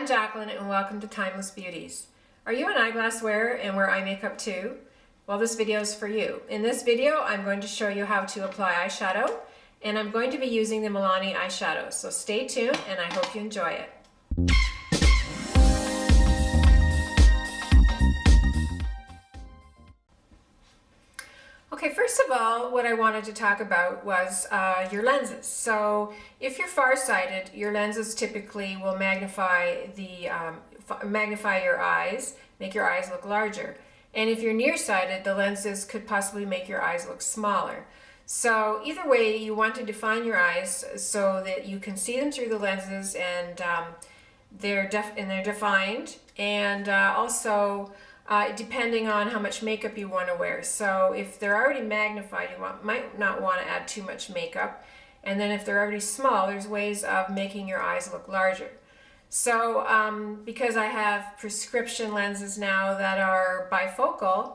I'm Jacqueline and welcome to Timeless Beauties. Are you an eyeglass wearer and wear eye makeup too? Well, this video is for you. In this video, I'm going to show you how to apply eyeshadow, and I'm going to be using the Milani eyeshadow. So stay tuned and I hope you enjoy it. Okay, first of all, what I wanted to talk about was your lenses. So if you're farsighted, your lenses typically will magnify your eyes, make your eyes look larger. And if you're nearsighted, the lenses could possibly make your eyes look smaller. So either way, you want to define your eyes so that you can see them through the lenses, and they're defined, and also depending on how much makeup you want to wear. So if they're already magnified, you might not want to add too much makeup. And then if they're already small, there's ways of making your eyes look larger. So because I have prescription lenses now that are bifocal,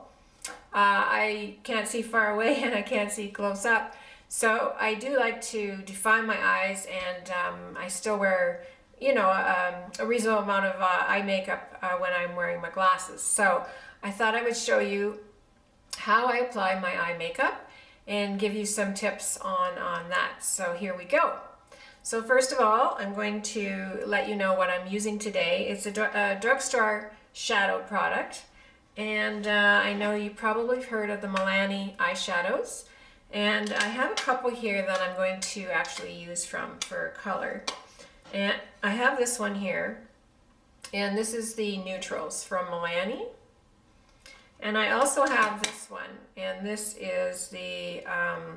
I can't see far away and I can't see close up. So I do like to define my eyes, and I still wear a reasonable amount of eye makeup when I'm wearing my glasses. So I thought I would show you how I apply my eye makeup and give you some tips on that. So here we go. So first of all, I'm going to let you know what I'm using today. It's a drugstore shadow product, and I know you probably have heard of the Milani eyeshadows, and I have a couple here that I'm going to actually use for color. And I have this one here, and this is the Neutrals from Milani. And I also have this one, and this is the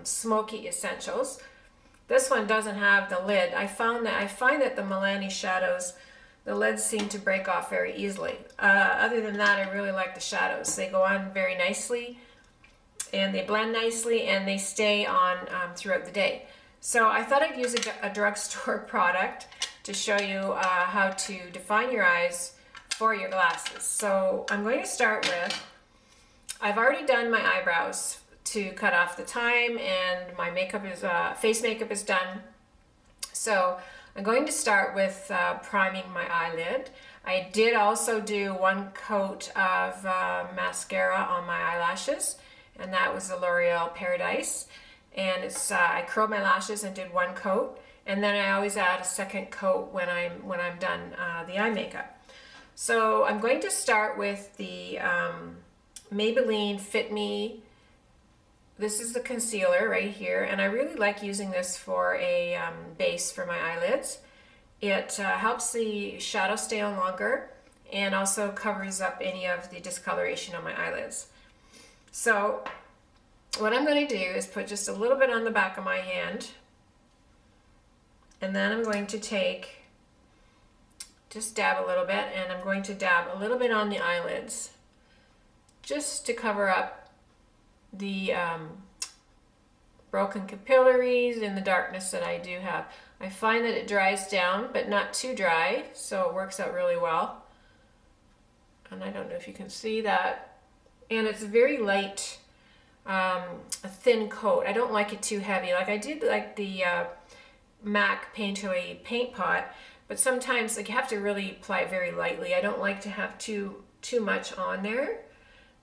Smokey Essentials. This one doesn't have the lid. I find that the Milani shadows, the lids seem to break off very easily. Other than that, I really like the shadows. They go on very nicely, and they blend nicely, and they stay on throughout the day. So I thought I'd use a drugstore product to show you how to define your eyes for your glasses. So I'm going to start with, I've already done my eyebrows to cut off the time, and my makeup is, face makeup is done. So I'm going to start with priming my eyelid. I did also do one coat of mascara on my eyelashes, and that was the L'Oreal Paradise. And I curled my lashes and did one coat, and then I always add a second coat when I'm done the eye makeup. So I'm going to start with the Maybelline Fit Me. This is the concealer right here, and I really like using this for a base for my eyelids. It helps the shadow stay on longer, and also covers up any of the discoloration on my eyelids. So what I'm going to do is put just a little bit on the back of my hand, and then I'm going to just dab a little bit, and I'm going to dab a little bit on the eyelids just to cover up the broken capillaries and the darkness that I do have. I find that it dries down, but not too dry, so it works out really well. And I don't know if you can see that. And it's very light, a thin coat. I don't like it too heavy. Like I did like the MAC Painterly paint pot, but sometimes you have to really apply it very lightly. I don't like to have too much on there.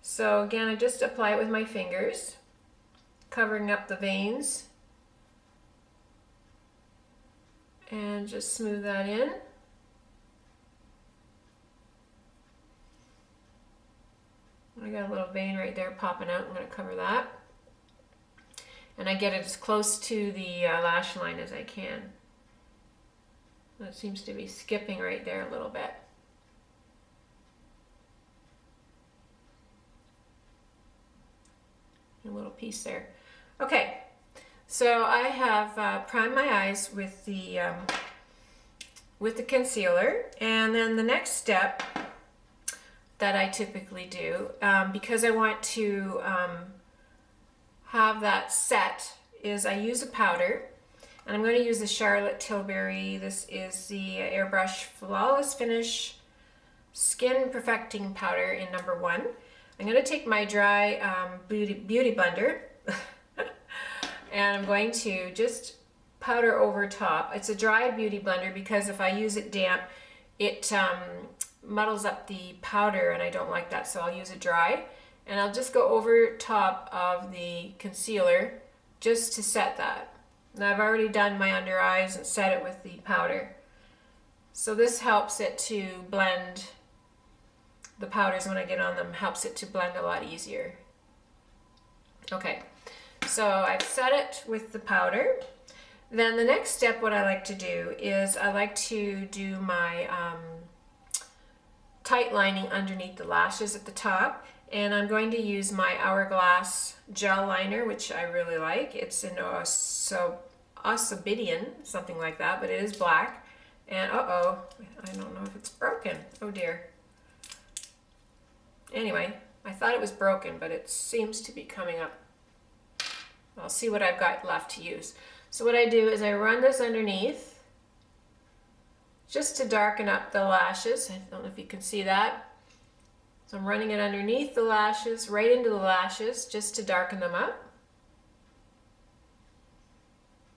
So again, I just apply it with my fingers, covering up the veins, and just smooth that in. I got a little vein right there popping out. I'm going to cover that. And I get it as close to the lash line as I can. It seems to be skipping right there a little bit. A little piece there. Okay, so I have primed my eyes with the concealer, and then the next step that I typically do, because I want to have that set, is I use a powder, and I'm going to use the Charlotte Tilbury. This is the Airbrush Flawless Finish Skin Perfecting Powder in number 1. I'm going to take my dry beauty blender and I'm going to just powder over top. It's a dry beauty blender because if I use it damp, it muddles up the powder, and I don't like that, so I'll use it dry. And I'll just go over top of the concealer just to set that. And I've already done my under eyes and set it with the powder. So this helps it to blend, the powders when I get on them, helps it to blend a lot easier. Okay, so I've set it with the powder. Then the next step, what I like to do is I like to do my tight lining underneath the lashes at the top. And I'm going to use my Hourglass gel liner, which I really like. It's an Osibidan, something like that, but it is black. And uh-oh, I don't know if it's broken. Oh dear. Anyway, I thought it was broken, but it seems to be coming up. I'll see what I've got left to use. So what I do is I run this underneath just to darken up the lashes. I don't know if you can see that. So I'm running it underneath the lashes, right into the lashes, just to darken them up.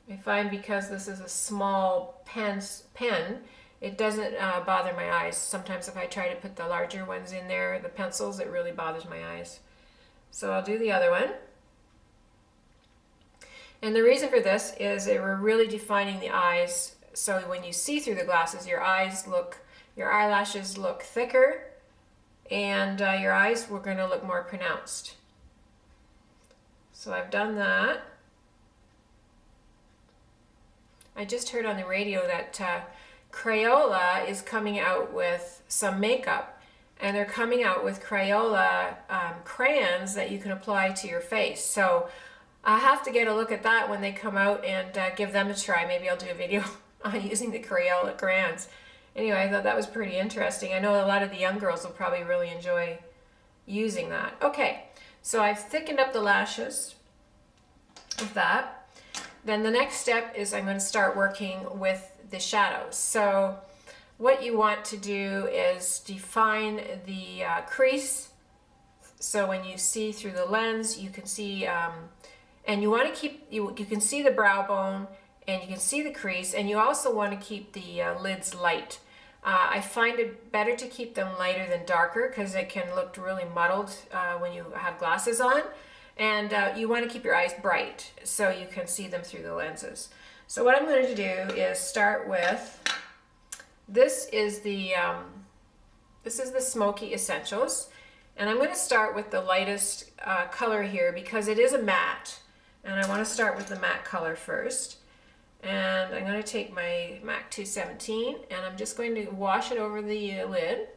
I find because this is a small pen, it doesn't bother my eyes. Sometimes if I try to put the larger ones in there, the pencils, it really bothers my eyes. So I'll do the other one. And the reason for this is that we're really defining the eyes. So when you see through the glasses, your eyelashes look thicker, and your eyes were going to look more pronounced. So I've done that. I just heard on the radio that Crayon is coming out with some makeup, and they're coming out with Crayon crayons that you can apply to your face. So I have to get a look at that when they come out and give them a try. Maybe I'll do a video on using the Crayon crayons. Anyway, I thought that was pretty interesting. I know a lot of the young girls will probably really enjoy using that. Okay, so I've thickened up the lashes with that. Then the next step is I'm going to start working with the shadows. So what you want to do is define the crease. So when you see through the lens, you can see, and you want to keep, you can see the brow bone, and you can see the crease, and you also want to keep the lids light. I find it better to keep them lighter than darker because it can look really muddled when you have glasses on. And you want to keep your eyes bright so you can see them through the lenses. So what I'm going to do is start with, this is the Smokey Essentials. And I'm going to start with the lightest color here because it is a matte. And I want to start with the matte color first. And I'm going to take my MAC 217 and I'm just going to wash it over the lid.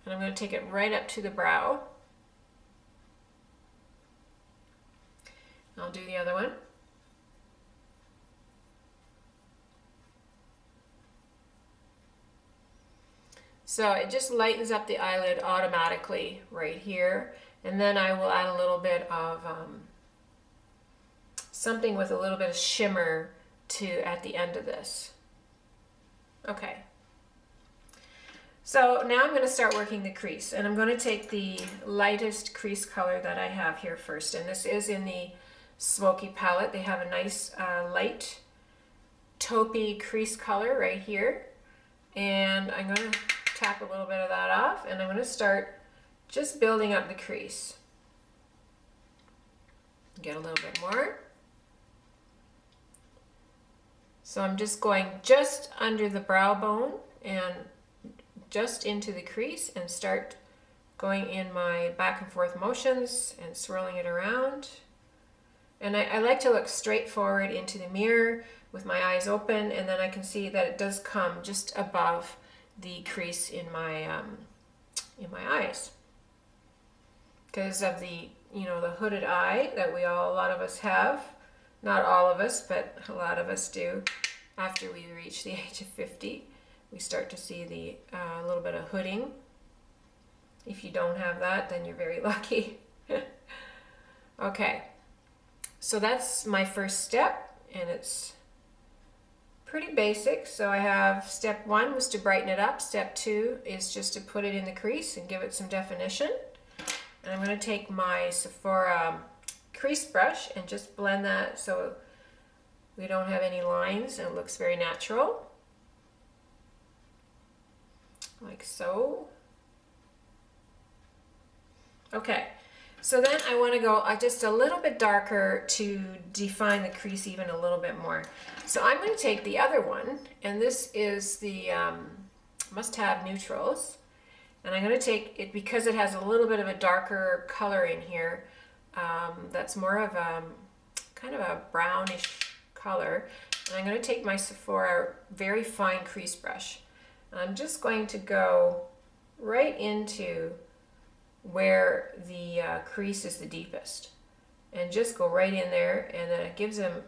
And I'm going to take it right up to the brow. I'll do the other one. So it just lightens up the eyelid automatically right here. And then I will add a little bit of something with a little bit of shimmer at the end of this. Okay. So now I'm going to start working the crease, and I'm going to take the lightest crease color that I have here first, and this is in the Smoky palette. They have a nice light taupey crease color right here, and I'm going to tap a little bit of that off, and I'm going to start just building up the crease. Get a little bit more. So I'm just going just under the brow bone and just into the crease and start going in my back and forth motions and swirling it around. And I like to look straight forward into the mirror with my eyes open, and then I can see that it does come just above the crease in my eyes. Because of the, the hooded eye that a lot of us have. Not all of us, but a lot of us do. After we reach the age of 50, we start to see the little bit of hooding. If you don't have that, then you're very lucky. Okay, so that's my first step, and it's pretty basic. So I have step 1 was to brighten it up. Step 2 is just to put it in the crease and give it some definition. And I'm going to take my Sephora crease brush and just blend that so we don't have any lines and it looks very natural. like so. Okay, so then I want to go just a little bit darker to define the crease even a little bit more. So I'm going to take the other one, and this is the Must Have Neutrals. And I'm going to take it because it has a little bit of a darker color in here. That's more of a kind of a brownish color. And I'm going to take my Sephora very fine crease brush. And I'm just going to go right into where the crease is the deepest. And just go right in there, and then it gives them,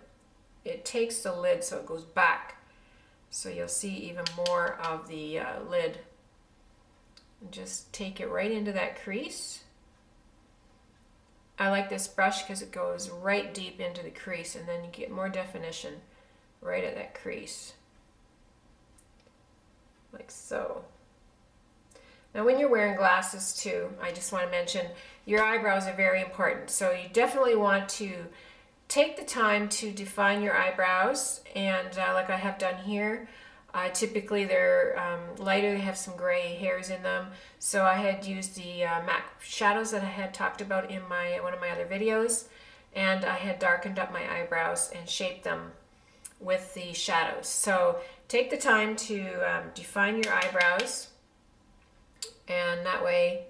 it takes the lid so it goes back. So you'll see even more of the lid. And just take it right into that crease. I like this brush because it goes right deep into the crease, and then you get more definition right at that crease. Like so. Now when you're wearing glasses too, I just want to mention your eyebrows are very important. So you definitely want to take the time to define your eyebrows, and like I have done here, typically they're lighter, they have some gray hairs in them. So I had used the MAC shadows that I had talked about in one of my other videos, and I had darkened up my eyebrows and shaped them with the shadows. So take the time to define your eyebrows, and that way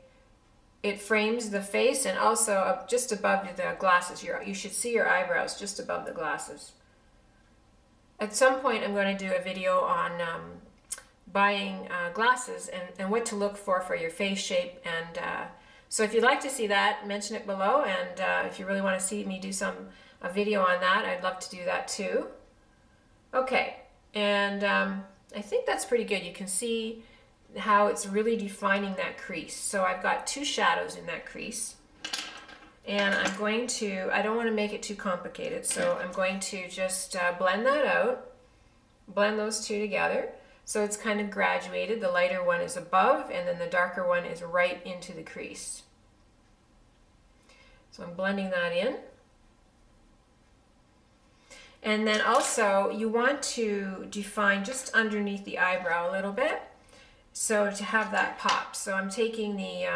it frames the face, and also just above the glasses. You should see your eyebrows just above the glasses. At some point I'm going to do a video on buying glasses and what to look for your face shape, and so if you'd like to see that, mention it below, and if you really want to see me do a video on that, I'd love to do that too. Okay, and I think that's pretty good. You can see how it's really defining that crease. So I've got two shadows in that crease, and I'm going to, I don't want to make it too complicated, so I'm going to just blend that out, blend those two together. So it's kind of graduated. The lighter one is above, and then the darker one is right into the crease. So I'm blending that in. And then also you want to define just underneath the eyebrow a little bit, so to have that pop. So I'm taking the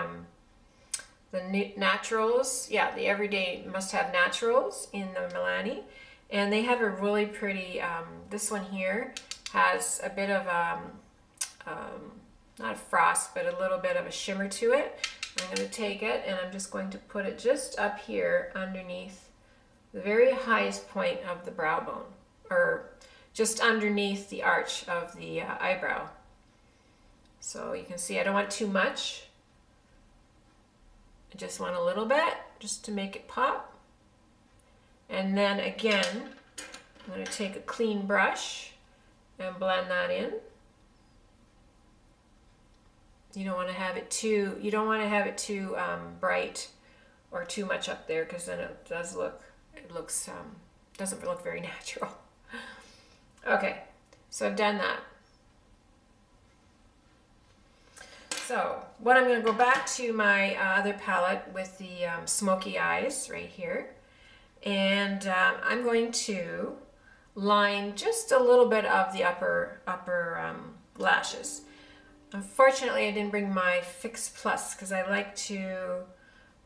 naturals, yeah, the Everyday Must Have Naturals in the Milani, and they have a really pretty, this one here has a bit of not a frost, but a little bit of a shimmer to it. I'm going to take it, and I'm just going to put it just up here underneath the very highest point of the brow bone, or just underneath the arch of the eyebrow. So you can see I don't want too much. I just want a little bit, just to make it pop. And then again, I'm going to take a clean brush and blend that in. You don't want to have it too, bright or too much up there, because then it does look, doesn't look very natural. Okay, so I've done that. So what I'm going to go back to my other palette with the smoky eyes right here, and I'm going to line just a little bit of the upper lashes. Unfortunately, I didn't bring my Fix Plus because I like to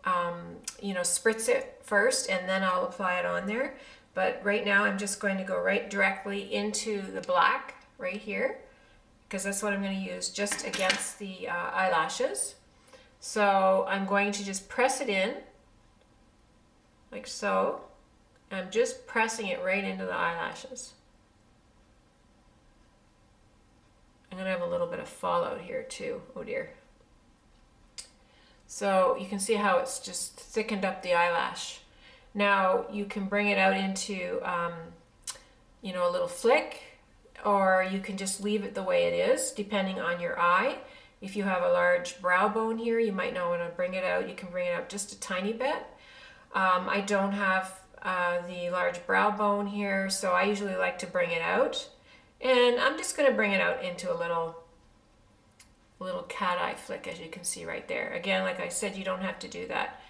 spritz it first and then I'll apply it on there. But right now I'm just going to go right directly into the black right here, because that's what I'm going to use just against the eyelashes. So I'm going to just press it in like so. I'm just pressing it right into the eyelashes. I'm going to have a little bit of fallout here too. Oh dear. So you can see how it's just thickened up the eyelash. Now you can bring it out into a little flick, or you can just leave it the way it is depending on your eye. If you have a large brow bone here, you might not want to bring it out. You can bring it out just a tiny bit. I don't have the large brow bone here, so I usually like to bring it out. And I'm just going to bring it out into a little cat eye flick, as you can see right there. Again, like I said, you don't have to do that.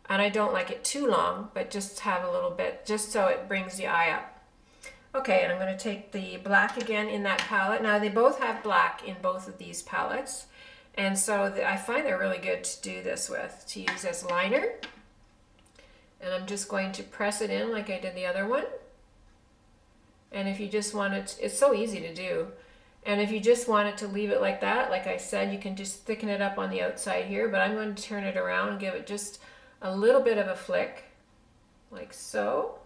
And I don't like it too long, but just have a little bit, just so it brings the eye up. Okay, and I'm going to take the black again in that palette. Now they both have black in both of these palettes. And so I find they're really good to do this with, to use as liner. And I'm just going to press it in like I did the other one. And if you just want it, it's so easy to do. And if you just want it to leave it like that, like I said, you can just thicken it up on the outside here, but I'm going to turn it around and give it just a little bit of a flick, like so.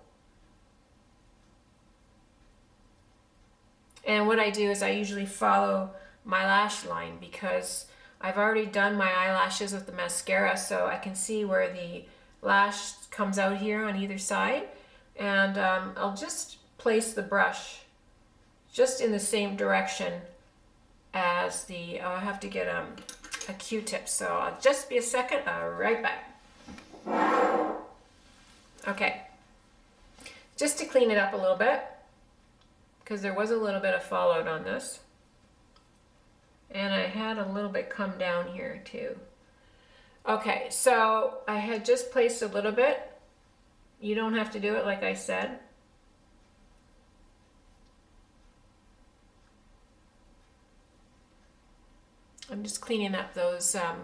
And what I do is I usually follow my lash line because I've already done my eyelashes with the mascara, so I can see where the lash comes out here on either side. And I'll just place the brush just in the same direction as the, I have to get a Q-tip, so I'll just be a second, I'll be right back. Okay, just to clean it up a little bit, because there was a little bit of fallout on this. And I had a little bit come down here too. Okay, so I had just placed a little bit. You don't have to do it like I said. I'm just cleaning up those, I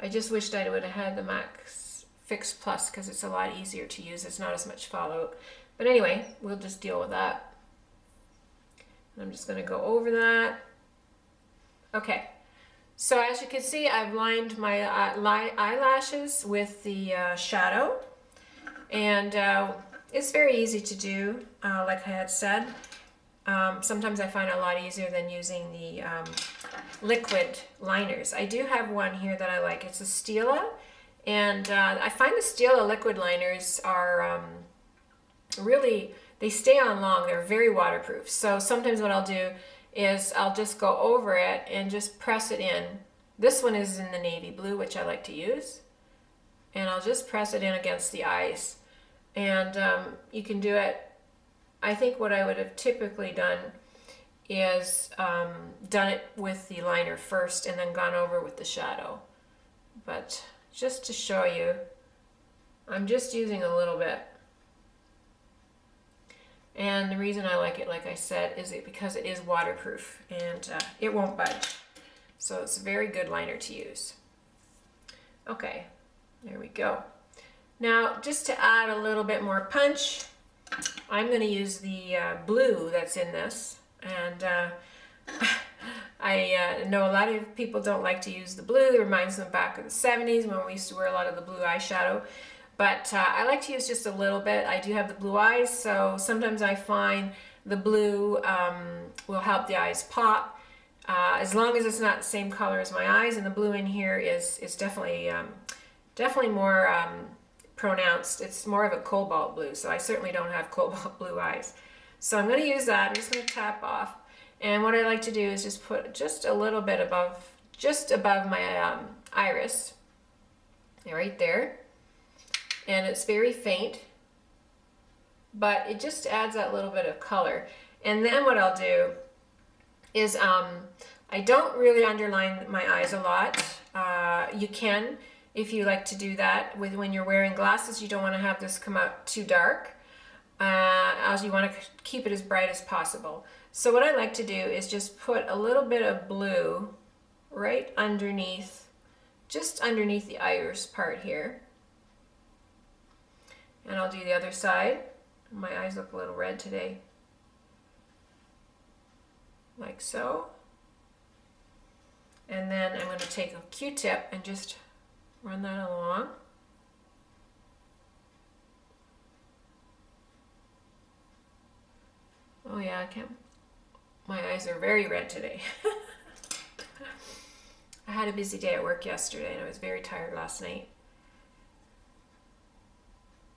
just wished I would have had the Max Fix Plus because it's a lot easier to use. It's not as much fallout. But anyway, we'll just deal with that. I'm just going to go over that. Okay, so as you can see, I've lined my eyelashes with the shadow. And it's very easy to do, like I had said. Sometimes I find it a lot easier than using the liquid liners. I do have one here that I like. It's a Stila. And I find the Stila liquid liners are really, they stay on long. They're very waterproof. So sometimes what I'll do is I'll just go over it and just press it in. This one is in the navy blue, which I like to use. And I'll just press it in against the eyes. And you can do it. I think what I would have typically done is done it with the liner first and then gone over with the shadow. But just to show you, I'm just using a little bit. And the reason I like it, like I said, is because it is waterproof and it won't budge. So it's a very good liner to use. Okay, there we go. Now, just to add a little bit more punch, I'm going to use the blue that's in this. And I know a lot of people don't like to use the blue. It reminds them back of the 70s when we used to wear a lot of the blue eyeshadow. But I like to use just a little bit. I do have the blue eyes, so sometimes I find the blue will help the eyes pop. As long as it's not the same color as my eyes, and the blue in here is definitely more pronounced. It's more of a cobalt blue, so I certainly don't have cobalt blue eyes. So I'm going to use that. I'm just going to tap off. And what I like to do is just put just a little bit above, just above my iris, right there. And it's very faint, but it just adds that little bit of color. And then what I'll do is I don't really underline my eyes a lot. You can, if you like to do that. When you're wearing glasses, you don't want to have this come out too dark. As you want to keep it as bright as possible. So what I like to do is just put a little bit of blue right underneath, just underneath the iris part here. And I'll do the other side. My eyes look a little red today. Like so. And then I'm going to take a Q-tip and just run that along. Oh yeah, I can't. My eyes are very red today. I had a busy day at work yesterday and I was very tired last night.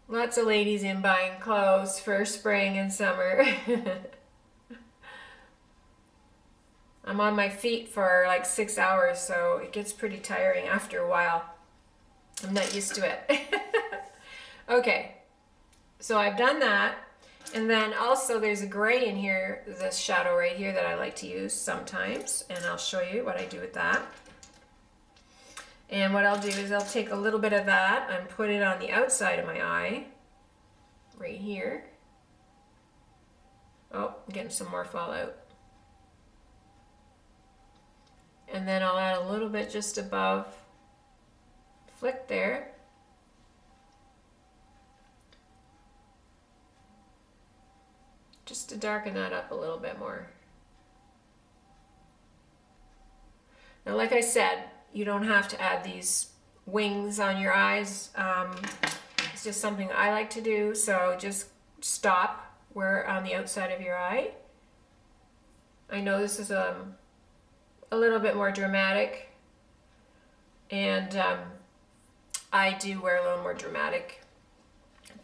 Lots of ladies in buying clothes for spring and summer. I'm on my feet for like 6 hours, so it gets pretty tiring after a while. I'm not used to it. Okay, so I've done that. And then also there's a gray in here, this shadow right here that I like to use sometimes. And I'll show you what I do with that. And what I'll do is I'll take a little bit of that and put it on the outside of my eye, right here. Oh, I'm getting some more fallout. And then I'll add a little bit just above, flick there. Just to darken that up a little bit more. Now, like I said, you don't have to add these wings on your eyes. It's just something I like to do, so just stop where on the outside of your eye. I know this is a little bit more dramatic, and I do wear a little more dramatic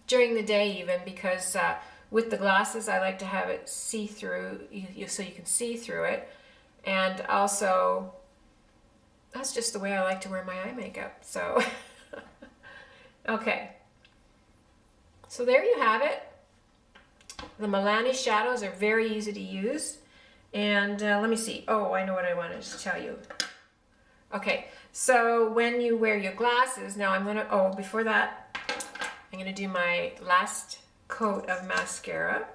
during the day even, because with the glasses I like to have it see-through, so you can see through it, and also that's just the way I like to wear my eye makeup. So okay, so there you have it. The Milani shadows are very easy to use. And let me see. Oh, I know what I wanted to tell you. Okay, so when you wear your glasses, now I'm gonna, oh, before that, I'm gonna do my last coat of mascara.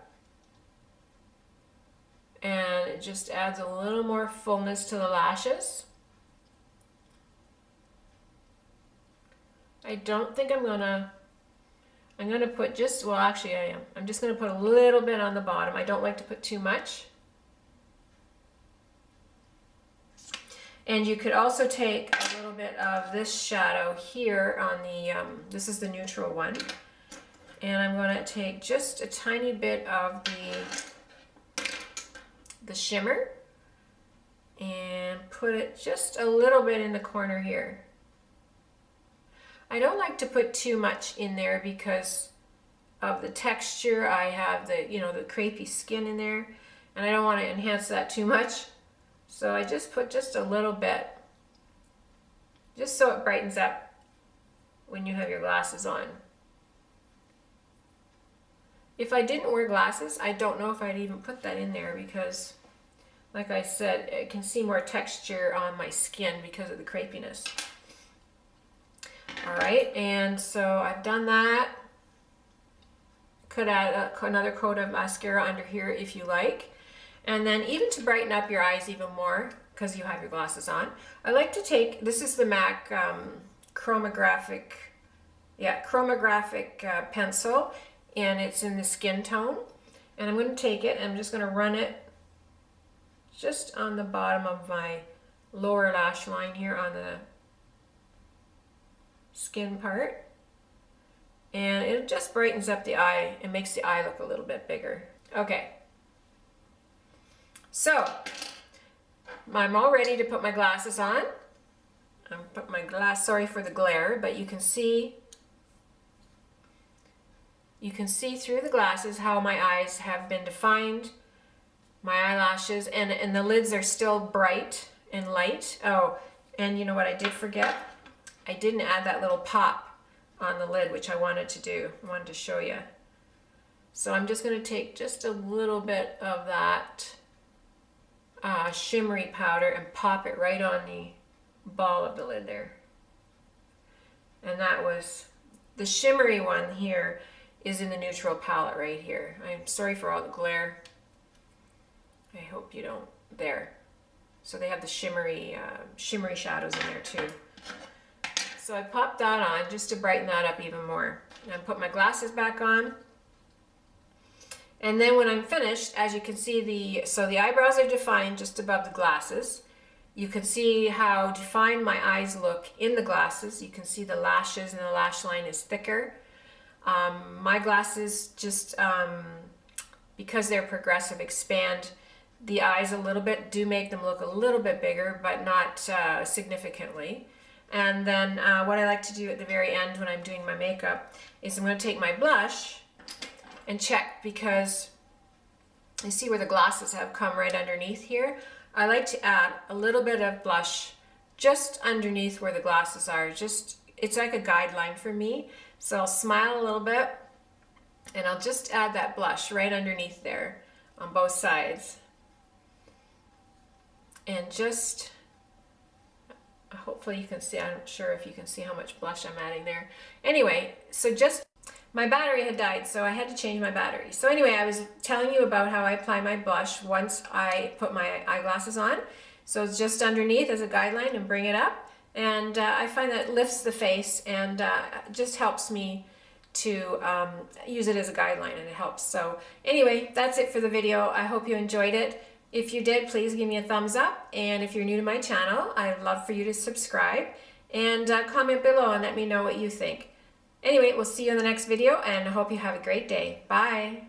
And it just adds a little more fullness to the lashes. I don't think I'm gonna put just, well, actually I am. I'm just gonna put a little bit on the bottom. I don't like to put too much. And you could also take a little bit of this shadow here on the, this is the neutral one. And I'm going to take just a tiny bit of the shimmer and put it just a little bit in the corner here. I don't like to put too much in there because of the texture. I have the, you know, the crepey skin in there, and I don't want to enhance that too much. So I just put just a little bit, just so it brightens up when you have your glasses on. If I didn't wear glasses, I don't know if I'd even put that in there because, like I said, I can see more texture on my skin because of the crepiness. All right, and so I've done that. Could add another coat of mascara under here if you like. And then even to brighten up your eyes even more, because you have your glasses on, I like to take, this is the MAC Chromographic pencil, and it's in the skin tone. And I'm going to take it and I'm just going to run it just on the bottom of my lower lash line here on the skin part. And it just brightens up the eye and makes the eye look a little bit bigger. Okay. So, I'm all ready to put my glasses on. I'm put my glass, sorry for the glare, but you can see through the glasses how my eyes have been defined, my eyelashes, and the lids are still bright and light. Oh, and you know what I did forget? I didn't add that little pop on the lid, which I wanted to do. I wanted to show you. So I'm just going to take just a little bit of that shimmery powder and pop it right on the ball of the lid there. And that was the shimmery one here, is in the neutral palette right here. I'm sorry for all the glare. I hope you don't, there. So they have the shimmery shadows in there too. So I popped that on just to brighten that up even more. And I put my glasses back on. And then when I'm finished, as you can see, the eyebrows are defined just above the glasses. You can see how defined my eyes look in the glasses. You can see the lashes, and the lash line is thicker. My glasses just, because they're progressive, expand the eyes a little bit, do make them look a little bit bigger, but not significantly. And then what I like to do at the very end when I'm doing my makeup is I'm going to take my blush and check, because you see where the glasses have come right underneath here. I like to add a little bit of blush just underneath where the glasses are. Just, it's like a guideline for me. So I'll smile a little bit and I'll just add that blush right underneath there on both sides. And just, hopefully you can see, I'm not sure if you can see how much blush I'm adding there. Anyway, so just my battery had died, so I had to change my battery. So anyway, I was telling you about how I apply my blush once I put my eyeglasses on. So it's just underneath as a guideline and bring it up. And I find that lifts the face and just helps me to use it as a guideline, and it helps. So anyway, that's it for the video. I hope you enjoyed it. If you did, please give me a thumbs up. And if you're new to my channel, I'd love for you to subscribe and comment below and let me know what you think. Anyway, we'll see you in the next video, and I hope you have a great day. Bye.